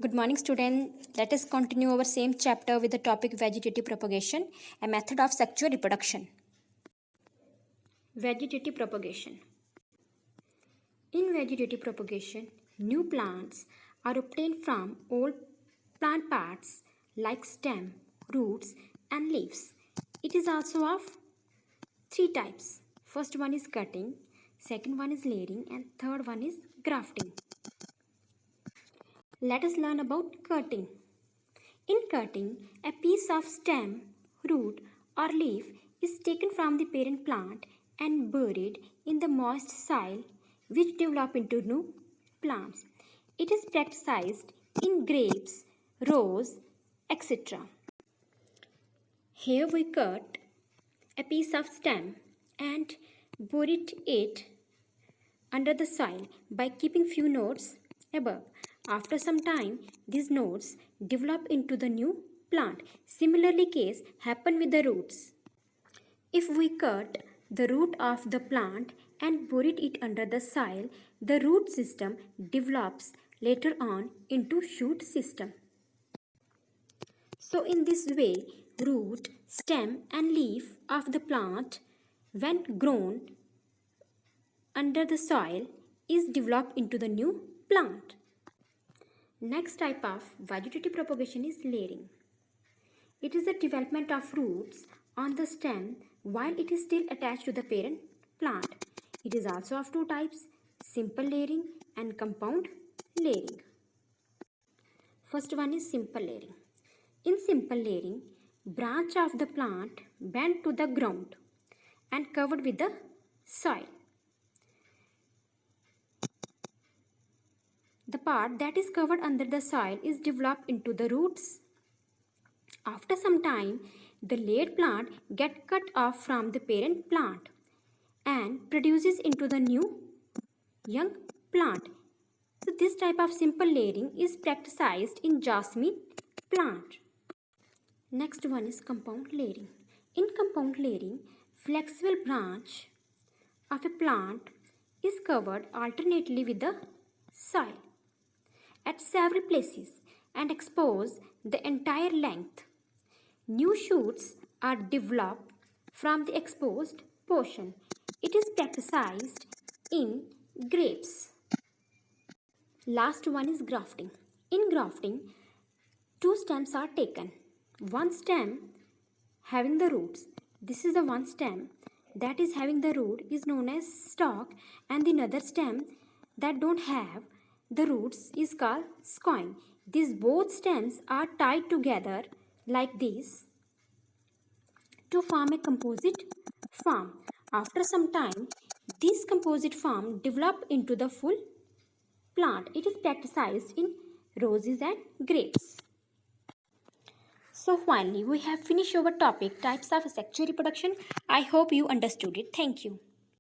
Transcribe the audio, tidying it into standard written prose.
Good morning, student. Let us continue our same chapter with the topic vegetative propagation, a method of sexual reproduction. Vegetative propagation. In vegetative propagation, new plants are obtained from old plant parts like stem, roots, and leaves. It is also of three types. First one is cutting, second one is layering, and third one is grafting. Let us learn about cutting. In cutting, a piece of stem, root, or leaf is taken from the parent plant and buried in the moist soil, which develop into new plants. It is practiced in grapes, rose, etc. Here we cut a piece of stem and buried it under the soil by keeping few nodes above. After some time, these nodes develop into the new plant. Similarly, case happen with the roots. If we cut the root of the plant and buried it under the soil, the root system develops later on into shoot system. So in this way, root, stem and leaf of the plant, when grown under the soil, is developed into the new plant. Next type of vegetative propagation is layering. It is the development of roots on the stem while it is still attached to the parent plant. It is also of two types, simple layering and compound layering. First one is simple layering. In simple layering, branch of the plant bent to the ground and covered with the soil. The part that is covered under the soil is developed into the roots. After some time, the laid plant gets cut off from the parent plant and produces into the new young plant. So this type of simple layering is practiced in jasmine plant. Next one is compound layering. In compound layering, flexible branch of a plant is covered alternately with the soil at several places and expose the entire length. New shoots are developed from the exposed portion. It is practiced in grapes. Last one is grafting. In grafting, two stems are taken. One stem having the roots. This is the one stem that is having the root is known as stalk, and the other stem that don't have the roots is called skein. These both stems are tied together like this to form a composite form. After some time, this composite form develop into the full plant. It is practiced in roses and grapes. So finally, we have finished our topic types of sexual reproduction. I hope you understood it. Thank you.